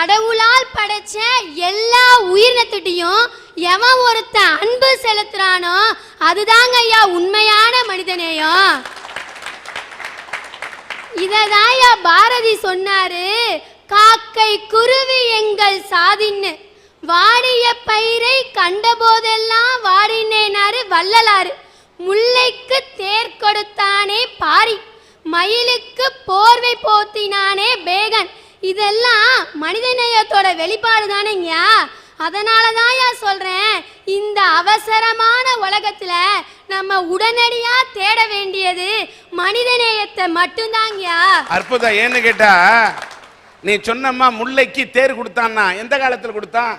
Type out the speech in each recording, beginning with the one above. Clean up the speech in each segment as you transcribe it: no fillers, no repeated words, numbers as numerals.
கடவுளால் படைச்ச எல்லா உயிரினத்திட்டையும் எவன் ஒருத்த அன்பு செலுத்துறானோ அதுதாங்க ஐயா உண்மையான மனிதநேயம். இததாயா பாரதி சொன்னாரு, காக்கை குருவி எங்கள் சாதின்னு, வாடிய பயிரை கண்ட போதெல்லாம் வாடினேனாரு வள்ளலாறு, முல்லைக்கு தேர் கொடுத்தானே பாரி, மயிலுக்கு போர்வை போத்தினானே பேகன். இதெல்லாம் மனிதநேயத்தோட வெளிப்பாடு தானேங்கயா. அதனாலதான் சொல்றேன், இந்த அவசரமான உலகத்துல நம்ம உடனடியா தேட வேண்டியது மனிதநேயத்தை மட்டும்தாங்கயா. அற்புதம். ஏன்னு கேட்டா, நீ சொன்னம்மா முல்லைக்கு தேர் கொடுத்தான்னா எந்த காலத்துல கொடுத்தான்?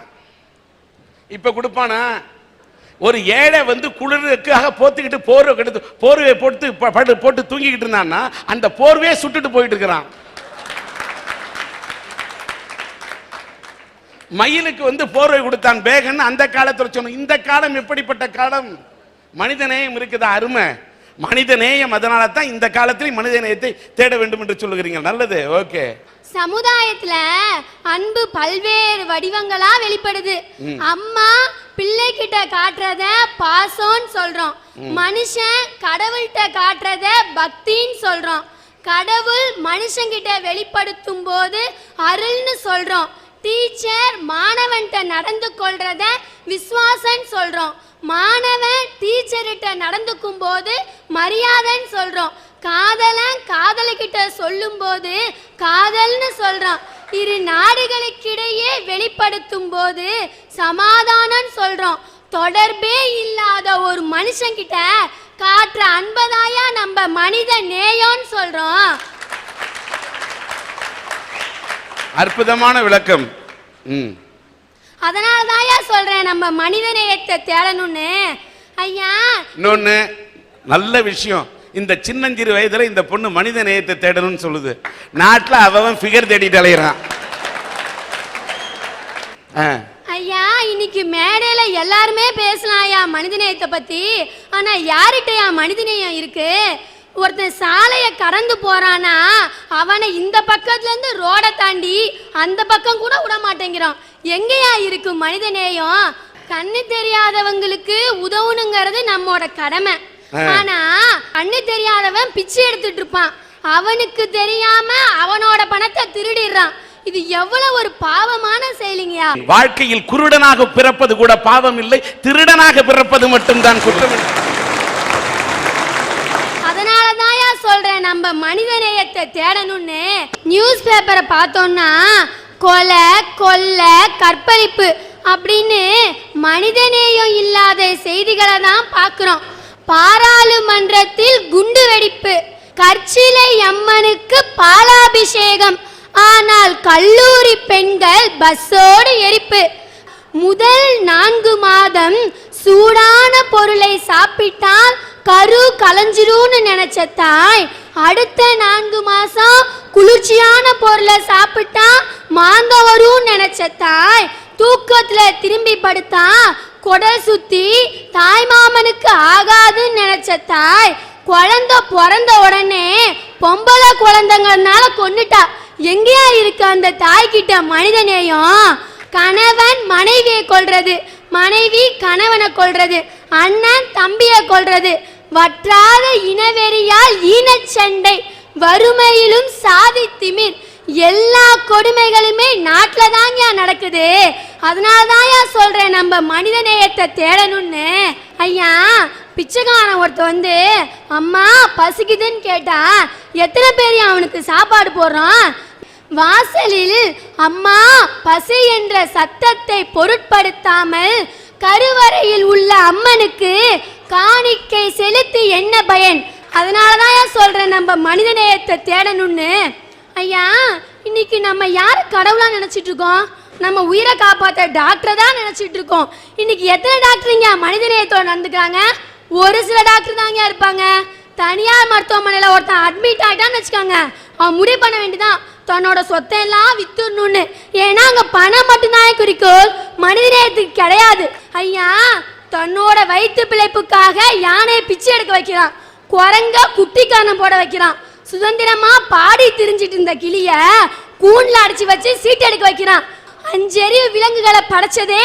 இப்ப கொடுப்பானா? ஒரு ஏழை வந்து குளிருக்காக போத்துக்கிட்டு போர்வையை போட்டு தூங்கிக்கிட்டு இருந்தான்னா அந்த போர்வையை சுட்டுட்டு போயிட்டு இருக்கிறான். மயிலுக்கு வந்து போர்வை கொடுத்தான் பேகன் அந்த காலத்துல சொன்ன. இந்த காலம் எப்படிப்பட்ட காலம்? மனிதநேயம் இருக்குதா? அருமை மனிதநேயம். அதனால தான் இந்த காலத்தில் மனிதநேயத்தை தேட வேண்டும் என்று சொல்லுகிறீங்க. நல்லது. ஓகே. சமுதாயத்துல அன்பு பல்வேறு வடிவங்களா வெளிப்படுது. அம்மா பிள்ளை கிட்ட காட்டுறத பாசம்னு சொல்றோம். மனுஷன் கடவுள்கிட்ட காட்டுறத பக்தின்னு சொல்றோம். கடவுள் மனுஷங்கிட்ட வெளிப்படுத்தும் போது அருள்னு சொல்றோம். டீச்சர் மாணவன்கிட்ட நடந்து கொள்றத விசுவாசன்னு சொல்றோம். மாணவன் டீச்சர்கிட்ட நடந்துக்கும் போது மரியாதைன்னு சொல்றோம். காதலன் காதலிக்கிட்ட சொல்லும் போது காதல்னு சொல்றோம். இரு நாடுகளுக்கிடையே வெளிப்படுத்தும் போது சமாதானம் சொல்றோம். தொடர்பே இல்லாத ஒரு மனுஷங்கிட்ட காட்டுற அன்பதாயா நம்ம மனித நேயம்னு சொல்றோம். அற்புதமான விளக்கம். அதனாலதான் சொல்றேன் நம்ம மனித நேயத்தை தேடணும்னு. ஐயா இன்னொன்னு நல்ல விஷயம், இந்த சின்னஞ்சிறு வயதுல இந்த பொண்ணு மனித நேயத்தை தேடணும்னு சொல்லுது. நாட்டுல அவன் ஃபிகர் தேடிட்டு அலையிறான். ஐயா இன்னைக்கு மேடையில எல்லாருமே பேசலாம்யா மனித நேயத்தை பத்தி. ஆனா யார்கிட்டயா மனித நேயம் இருக்கு? ஒருத்தன் சாலையை கடந்து போறானா அவனை இந்த பக்கத்துல இருந்து ரோட தாண்டி அந்த பக்கம் கூட விட மாட்டேங்கிறான். எங்கேயா இருக்கு மனித நேயம்? கண்ணு தெரியாதவங்களுக்கு உதவணுங்கிறது நம்மோட கடமை. ஆனா கண்ணு தெரியாதவன் பிச்சை எடுத்துட்டு இருப்பான். அவனுக்கு தெரியாம அவனோட பணத்தை திருடிடுறான். இது எவ்வளவு ஒரு பாவமான செயலிங்கயா. வாழ்க்கையில் குருடனாக பிறப்பது கூட பாவம் இல்லை, திருடனாக பிறப்பது மட்டும்தான் குற்றம். அதனாலதான்யா சொல்றேன் நம்ம மனித நேயத்தை தேடணும்னு. நியூஸ் பேப்பரை பார்த்தோம்னா கொலை கொள்ளை கற்பழிப்பு அப்படின்னு மனிதநேயம் இல்லாத செய்திகளை தான் பார்க்கிறோம். பாராளுமன்றத்தில் குண்டு வெடிப்பு, கற்சிலை அம்மனுக்கு பாலாபிஷேகம், ஆனால் கல்லூரி பெண்கள் பஸ்ஸோடு எரிப்பு. முதல் 4 மாதம் சூடான பொருளை சாப்பிட்டால் கரு கலஞ்சிரும்னு நினைச்ச தாய் அடுத்த 4 மாசம் குளிர்ச்சியான பொருளை சாப்பிட்டா மாந்த வரும்னு நினைச்ச தாய் தூக்கத்துல திரும்பி படுத்தா கொடை சுத்தி தாய் மாமனுக்கு ஆகாதுன்னு நினைச்ச தாய் குழந்தை பிறந்த உடனே பொம்பளை குழந்தைங்கனால கொன்னுட்டா. எங்கேயா இருக்கு அந்த தாய்கிட்ட மனிதநேயம்? கணவன் மனைவியை கொல்றது, மனைவி கணவனை கொல்றது, அண்ணன் தம்பியை கொல்றது, வற்றாத இனவெறியால் ஈனச்சண்டை, வறுமையிலும் சாதி திமிர், எல்லா கொடுமைகளுமே நாட்டில் தாங்க நடக்குது. அதனாலதான் சொல்றேன் நம்ம மனித நேயத்தை தேடணும்னு. ஐயா பிச்சைக்காரன் ஒருத்த அம்மா பசிக்குதுன்னு கேட்டா எத்தனை பேர் அவனுக்கு சாப்பாடு போடுறான்? வாசலில் அம்மா பசி என்ற சத்தத்தை பொருட்படுத்தாமல் கருவறையில் உள்ள அம்மனுக்கு காணிக்கை செலுத்தி என்ன பயன்? அதனாலதான் சொல்றேன் நம்ம மனித நேயத்தை தேடணும்னு. ஐயா இன்னைக்கு நம்ம யார கடவுளா நினைச்சிட்டு இருக்கோம்? நம்ம உயிரை காப்பாற்ற டாக்டரை தான் நினைச்சிட்டு இருக்கோம். இன்னைக்கு எத்தனை டாக்டருங்க மனித நேயத்தோட நடந்துக்கிறாங்க? ஒரு சில டாக்டர் தாங்க இருப்பாங்க. தனியார் மருத்துவமனையில் ஒருத்தன் அட்மிட் ஆகிட்டான்னு வச்சுக்காங்க, அவன் முடிவு பண்ண வேண்டியதான் தன்னோட சொத்தை எல்லாம் வித்துடணும்னு. ஏன்னா அங்க பணம் மட்டும்தான் குறிக்கோள், மனித நேயத்துக்கு கிடையாது. ஐயா தன்னோட வயிற்று பிழைப்புக்காக யானையை பிச்சை எடுக்க வைக்கிறான், குரங்க குட்டி காரணம் போட வைக்கிறான். சுதந்திரமா பாடி திரிஞ்சிட்டு இருந்த கிளிய கூண்ல அடிச்சு வச்சு சீட் எடுக்க வைக்கிறான். 5 அறிவு விலங்குகளை படைச்சதே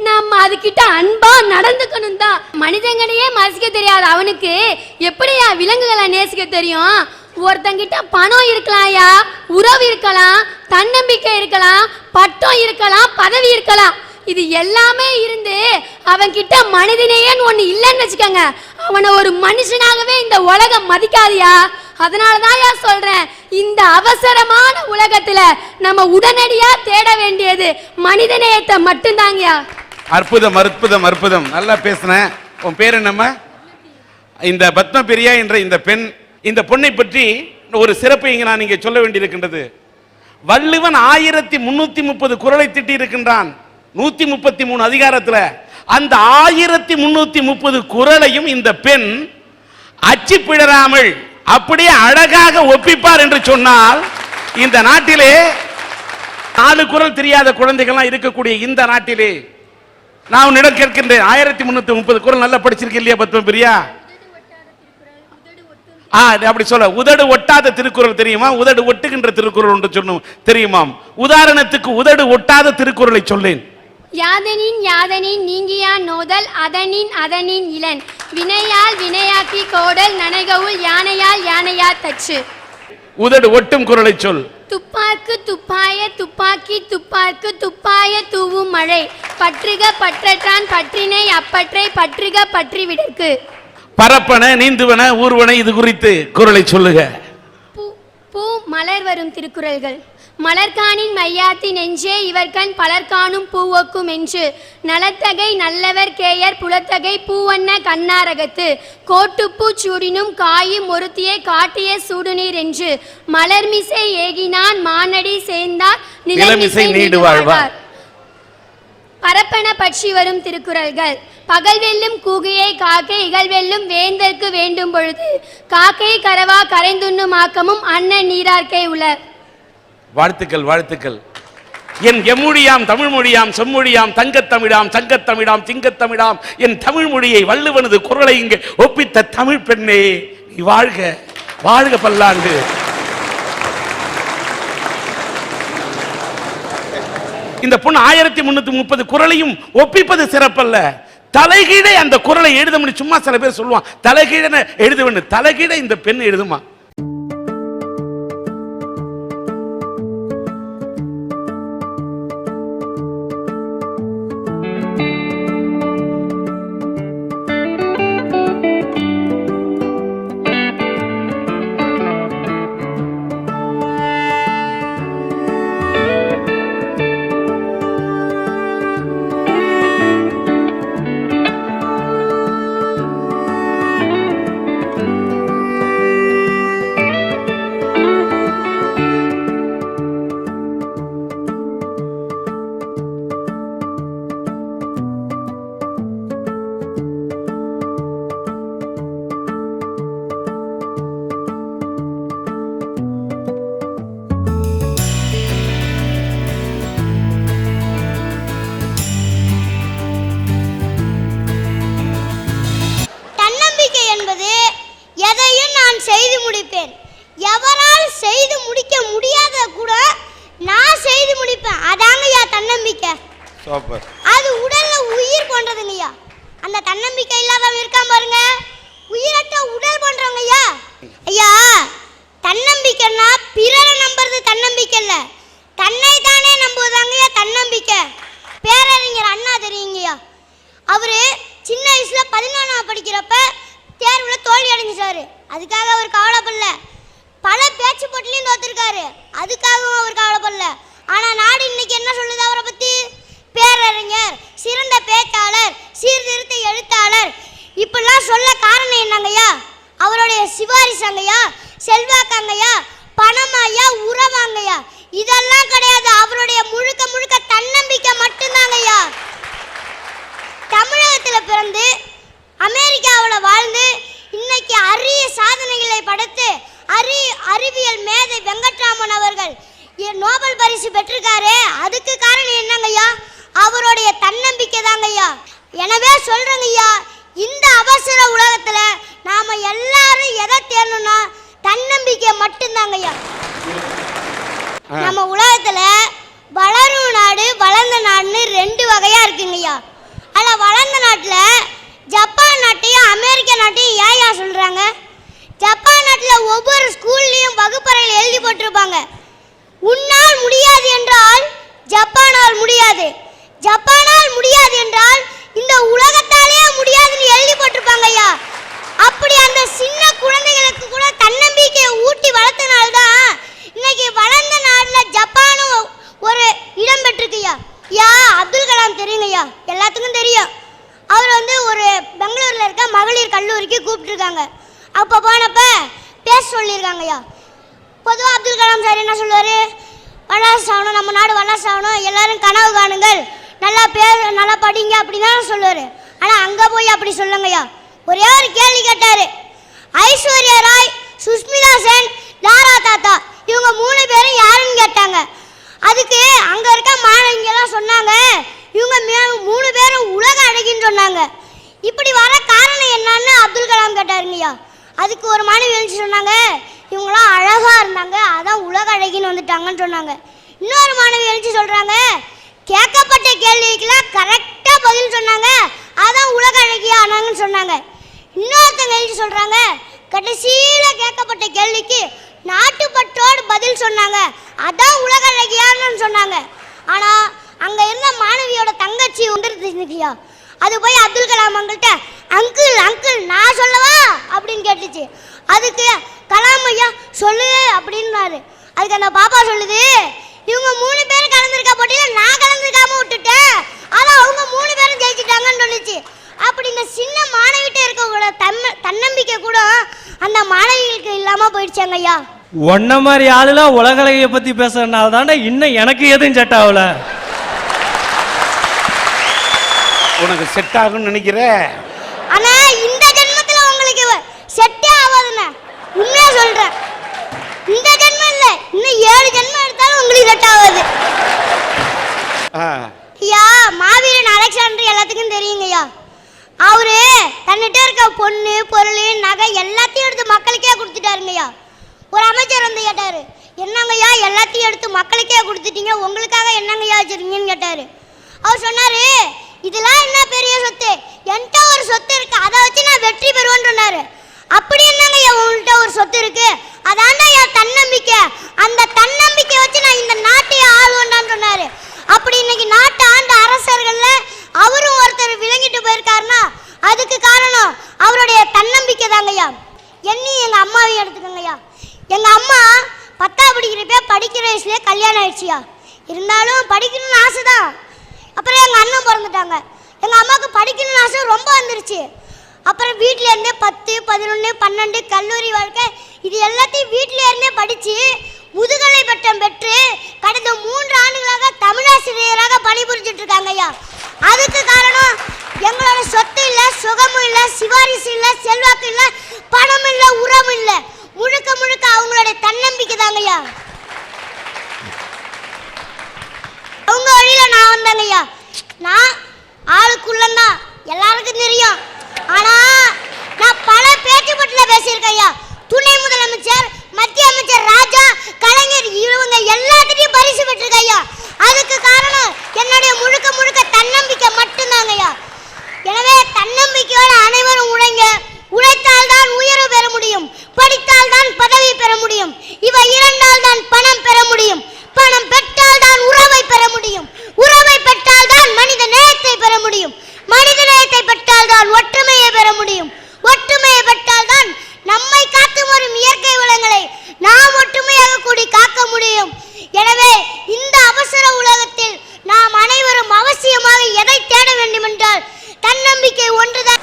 நம்ம அதுகிட்ட அன்பா நடந்துக்கணும் தான். மனிதங்களையே மதிக்க தெரியாது அவனுக்கு எப்படியா விலங்குகளை நேசிக்க தெரியும்? ஒருத்தங்கிட்ட பணம் இருக்கலாம்யா, உறவு இருக்கலாம், தன்னம்பிக்கை இருக்கலாம், பட்டம் இருக்கலாம், பதவி இருக்கலாம். இது எல்லாமே இருந்து அவன்கிட்ட மனிதனேன்னு ஒண்ணு இல்லைன்னு வச்சுக்கோங்க, அவனை ஒரு மனுஷனாகவே இந்த உலகம் மதிக்காதியா. அதனாலதான் சொல்றேன், இந்த அவசரமான உலகத்துல நம்ம உடனடியா தேட வேண்டியது மனிதநேயத்தை மட்டும்தாங்கயா. அற்புதம் அற்புதம் அற்புதம், நல்லா பேசுன. உன் பேர் என்னம்மா? இந்த பத்மபிரியா என்ற இந்த பெண், இந்த பொண்ணை பற்றி ஒரு சிறப்பை இங்க நான் இங்கே சொல்ல வேண்டியிருக்கின்றது. வள்ளுவன் 1330 குறளை திட்டி இருக்கின்றான் 133 அதிகாரத்துல. அந்த 1330 குறளையும் இந்த பெண் அச்சு பிழறாமல் அப்படியே அழகாக ஒப்பிப்பார் என்று சொன்னால், இந்த நாட்டிலே 4 குறள் தெரியாத குழந்தைகள்லாம் இருக்கக்கூடிய இந்த நாட்டிலே நான் உன்னிடம் கேட்கின்றேன், 1330 குறள் நல்லா படிச்சிருக்க இல்லையா பத்மபிரியா? அப்படி சொல்ல, உதடு ஒட்டாத திருக்குறள் தெரியுமா? உதடு ஒட்டுகின்ற திருக்குறள் ஒன்று சொன்னோம் தெரியுமாம். உதாரணத்துக்கு உதடு ஒட்டாத திருக்குறளை சொல்லேன். யாதனின் யாதனின் நீங்கியா நோதல் அதனின் அதனின் இளன் வினையால் வினையாக்கி கோடல் நனைகவுள் யானையால் யானையா தச்சு. உதடு ஒட்டும் குறளை சொல். துப்பாக்கு துப்பாய துப்பாக்கி துப்பாக்கு துப்பாய தூவும் மழை பற்றுக பற்றற்றான் பற்றினை அப்பற்றை பற்றுக பற்றி விடற்கு. பரப்பன நீந்துவன ஊர்வன இது குறித்து குறளை சொல்லுக. பூ மலர் வரும் திருக்குறள்கள். மலர்காணின் மையாத்தி நெஞ்சே இவர்கண் பலர்காணும் பூவொக்கும் என்று நலத்தகை நல்லவர் கேயர் புலத்தகை பூவண்ண கண்ணாரகத்து கோட்டுப்பூ சூடினும் காயும் ஒருத்தியை காட்டிய சூடுநீர் என்று மலர்மிசை ஏகினான் மானடி சேர்ந்தார் நிலமிசை நீடு வாழ்வார். பரப்பன பற்றி வரும் திருக்குறள்கள். பகல் வெல்லும் கூகையை காக்கை இகழ் வெல்லும் வேந்தற்கு வேண்டும் பொழுது காக்கை கரவா கரைந்துண்ணும் ஆக்கமும் அண்ணன் நீரார்க்கை உள. வாழ்த்துக்கள் வாழ்த்துக்கள். என் எம்மொழியாம் தமிழ் மொழியாம் செம்மொழியாம் தங்கத்தமிழாம் சங்கத்தமிழாம் சிங்கத்தமிழாம் என் தமிழ் மொழியை வள்ளுவனது குறளை இங்கே ஒப்பித்த தமிழ் பெண்ணே, நீ வாழ்க வாழ்க பல்லாண்டு. இந்த பொண்ணு 1330 குறளையும் ஒப்பிப்பது சிறப்பல்ல, தலைகீழே அந்த குறளை எழுத. சும்மா சில பேர் சொல்லுவான் தலைகீழ எழுத வேண்டும், தலைகீழ இந்த பெண் எழுதுமா. செய்து முடிப்பேன். எவரால் செய்து முடிக்க முடியாத கூட நான் செய்து முடிப்பேன். அதாங்கய்யா தன்னம்பிக்கை. சூப்பர். அது உடல்ல உயிர் போன்றதுங்கய்யா. அந்த தன்னம்பிக்கை இல்லாதவங்க இருக்காம பாருங்க, உயிரற்ற உடல் போன்றவங்கய்யா. ஐயா, தன்னம்பிக்கைன்னா பிறரை நம்புறது தன்னம்பிக்கை இல்ல, தன்னை தானே நம்புவதாங்கய்யா தன்னம்பிக்கை. பேரறிஞர் அண்ணா தெரியுங்கய்யா, அவரு சின்ன வயசுல 11ஆம் படிக்கிறப்ப தேர்வுல தோல்வி அடைஞ்சிட்டாரு. அதுக்காக அவர் கவலைப்படல. பல பேச்சு போட்டிலையும் தோத்துருக்காரு, அதுக்காகவும் அவர் கவலைப்படல. ஆனா நாடு இன்னைக்கு என்ன சொல்லுது அவரை பத்தி? பேரறிஞர், சிறந்த பேச்சாளர், சீர்திருத்த எழுத்தாளர், இப்பெல்லாம் சொல்ல காரணம் என்னங்கய்யா? அவருடைய சிபாரிசாங்கய்யா, செல்வாக்காங்கய்யா, பணமாய்யா, உறவாங்கய்யா. இதெல்லாம் கிடையாது, அவருடைய முழுக்க முழுக்க தன்னம்பிக்கை மட்டும்தாங்கய்யா. தமிழகத்தில் பிறந்து அமெரிக்காவில் வாழ்ந்து இன்னைக்கு அரிய சாதனைகளை படைத்து அறிவியல் மேதை வெங்கட்ராமன் அவர்கள் நோபல் பரிசு பெற்றிருக்காரு. அதுக்கு காரணம் என்னங்கய்யா? அவருடைய தன்னம்பிக்கை தாங்கய்யா. எனவே சொல்றேங்கய்யா, இந்த அவசர உலகத்துல நாம எல்லாரும் எதை தேடணும்னா தன்னம்பிக்கை மட்டும்தாங்கய்யா. நம்ம உலகத்துல வளரும் நாடு வளர்ந்த நாடுன்னு 2 வகையா இருக்குங்கய்யா. அதுல வளர்ந்த நாட்டுல ஜப்பான் நாட்டையும் அமெரிக்க நாட்டையும் ஏயா சொல்றாங்க? ஜப்பான் நாட்டுல ஒவ்வொரு ஸ்கூல்லையும் வகுப்பறையில் எழுதி போட்டிருப்பாங்க, உன்னால் முடியாது என்றால் ஜப்பானால் முடியாது, ஜப்பானால் முடியாது என்றால் இந்த உலகத்தாலே முடியாதுன்னு எழுதி போட்டிருப்பாங்க ஐயா. அப்படி அந்த சின்ன குழந்தைகளுக்கு கூட தன்னம்பிக்கையை ஊட்டி வளர்த்தனால்தான் இன்னைக்கு வளர்ந்த நாடுல ஜப்பானும் ஒரு இடம் பெற்றிருக்குய்யா. அப்துல் கலாம் தெரியுங்கய்யா, எல்லாத்துக்கும் தெரியும். அவர் ஒரு பெங்களூர்ல இருக்க மகளிர் கல்லூரிக்கு கூப்பிட்டுருக்காங்க. அப்போ போனப்ப பேச சொல்லியிருக்காங்கய்யா. பொதுவாக அப்துல் கலாம் சார் என்ன சொல்லுவார்? வல்லரசு ஆகணும், நம்ம நாடு வல்லரசு ஆகணும், எல்லாரும் கனவு காணுங்கள், நல்லா படிங்க அப்படின்னு தான் சொல்லுவார். ஆனால் அங்கே போய் அப்படி சொல்லுங்கய்யா. ஒரே ஒரு கேள்வி கேட்டார். ஐஸ்வர்யா ராய், சுஷ்மிதா சென், லாரா தாத்தா இவங்க 3 பேரும் யாருன்னு கேட்டாங்க. அதுக்கு அங்கே இருக்க மாணவிங்கெல்லாம் சொன்னாங்க, இவங்க 3 பேரும் உலக அழகின்னு சொன்னாங்க. இப்படி வர காரணம் என்னன்னு அப்துல் கலாம் கேட்டாருங்கய்யா. அதுக்கு ஒரு மாணவி எழுந்து சொன்னாங்க, இவங்களாம் அழகா இருந்தாங்க, அதான் உலக அழகின்னு வந்துட்டாங்கன்னு சொன்னாங்க. இன்னொரு மாணவி எழுந்து சொல்றாங்க, கேட்கப்பட்ட கேள்விக்கெல்லாம் கரெக்டா பதில் சொன்னாங்க, அதான் உலக அழகியா ஆனாங்கன்னு சொன்னாங்க. இன்னொருத்தங்க எழுதி சொல்றாங்க, கடைசியில கேட்கப்பட்ட கேள்விக்கு நாட்டுப்பற்றோடு பதில் சொன்னாங்க, அதான் உலக அழகியான்னு சொன்னாங்க. ஆனா அங்க இருந்த மாணவியோட தங்கச்சி வந்துருந்துச்சுயா. அது போய் அப்துல் கலாம் அவங்கள்ட்ட, அங்கிள் அங்கிள் நான் சொல்லவா அப்படின்னு கேட்டுச்சு. அதுக்கு கலாம் ஐயா சொல்லு அப்படின்னாரு. அதுக்கு அந்த பாப்பா சொல்லுது, இவங்க 3 பேரும் கலந்துருக்க போட்டியில நான் கலந்துருக்காம விட்டுட்டேன், அதான் அவங்க 3 பேரும் ஜெயிச்சுட்டாங்கன்னு சொல்லிச்சு. அப்படி இந்த சின்ன மாணவிட்ட இருக்கவங்களோட தன்னம்பிக்கை கூட அந்த மாணவிகளுக்கு இல்லாம போயிடுச்சாங்க ஐயா. ஒன்ன மாதிரி ஆளுலாம் உலகலையை பத்தி பேசுறதுனால தானே இன்னும் எனக்கு எதுவும் செட் ஆகல. உனக்கு செட் ஆகும்னு நினைக்கிற? ஆனா இந்த ஜென்மத்துல உங்களுக்கு செட்டே ஆகாதுண்ணே, உண்மையா சொல்றேன். இந்த ஜென்மம் இல்ல, இன்னும் 7 ஜென்மம் எடுத்தாலும் உங்களுக்கு செட் ஆகாது. ஐயா மாவீரன் அலெக்சாண்டர் எல்லாத்துக்கும் தெரியுங்கய்யா. அவரு தன்னிட்ட இருக்க பொண்ணு பொருள் நகை எல்லாத்தையும் எடுத்து மக்களுக்கே கொடுத்துட்டாருங்கய்யா. ஒரு அமைச்சர் வந்து கேட்டாரு, என்னங்கய்யா எல்லாத்தையும் எடுத்து மக்களுக்கே கொடுத்துட்டீங்க, உங்களுக்காக என்னங்கய்யா வச்சிருக்கீங்கன்னு கேட்டாரு. அவர் சொன்னாரு, இதெல்லாம் என்ன பெரிய சொத்து, என்கிட்ட ஒரு சொத்து இருக்கு, அதை வச்சு நான் வெற்றி பெறுவேன்னு சொன்னாரு. அப்படி என்னங்கய்யா உங்கள்கிட்ட ஒரு சொத்து இருக்கு? அதான்டா என் தன்னம்பிக்கை, அந்த தன்னம்பிக்கை வச்சு நான் இந்த நாட்டையே ஆளுவேன்டான்னு சொன்னாரு. அப்படி இன்னைக்கு நாட்டை ஆண்ட அரசர்கள்ல அவரும் ஒருத்தர் விளங்கிட்டு போயிருக்காருன்னா அதுக்கு காரணம் அவருடைய தன்னம்பிக்கை தாங்கய்யா. என்னையும் எங்க அம்மாவையும் எடுத்துக்கோங்கய்யா. எங்க அம்மா 10ஆம் படிக்கிறப்ப படிக்கிற வயசுலேயே கல்யாணம் ஆயிடுச்சியா. இருந்தாலும் படிக்கணும்னு ஆசைதான். அப்புறம் எங்க அண்ணன் பிறந்துட்டாங்க. எங்க அம்மாவுக்கு படிக்கணும்னு ஆசை ரொம்ப வந்துருச்சு. அப்புறம் வீட்டில இருந்தே 10, 11, 12 கல்லூரி வாழ்க்கை இது எல்லாத்தையும் வீட்டில இருந்தே படிச்சு முதுகலை பட்டம் பெற்று கடந்த 3 ஆண்டுகளாக தமிழாசிரியராக பணிபுரிஞ்சிட்டு இருக்காங்க ஐயா. அதுக்கு காரணம் எங்களோட சொத்து இல்ல, சுகமும் இல்ல, சிவாரிசு இல்ல, செல்வாக்கு இல்ல, பணம் இல்ல, உறவு இல்ல, முழுக்க முழுக்க அவங்களோட தன்னம்பிக்கை தாங்க ஐயா. அவங்க வழியில நான் வந்தாங்க ஐயா. நான் ஆளுக்குள்ளதான் எல்லாருக்கும் தெரியும். ஆனா நான் பல பேச்சுப்பட்டுல பேசியிருக்கேன் ஐயா. துணை முதலமைச்சர், மத்திய அமைச்சர் ராஜா, கலைஞர் இவங்க எல்லாத்திலையும் பரிசு பெற்றிருக்கேன் ஐயா. அதுக்கு காரணம் என்னுடைய முழுக்க முழுக்க தன்னம்பிக்கை மட்டும்தாங்க ஐயா. எனவே தன்னம்பிக்கையோட அனைவரும் உழைங்க. உழைத்தால் தான் உயர்வு பெற முடியும், படித்தால் தான் பதவி பெற முடியும், இவை இரண்டால் தான் பணம் பெற முடியும், பணம் பெற்றால் தான் உறவை பெற முடியும், உறவை பெற்றால் தான் மனித நேயத்தை பெற முடியும், மனித நேயத்தை பெற்றால் தான் ஒற்றுமையை பெற முடியும், ஒற்றுமையை பெற்றால் தான் நம்மை காத்து வரும் இயற்கை வளங்களை நாம் ஒற்றுமையாக கூடி காக்க முடியும். எனவே இந்த அவசர உலகத்தில் நாம் அனைவரும் அவசியமாக எதை தேட வேண்டும் என்றால் தன்னம்பிக்கை ஒன்றுதான்.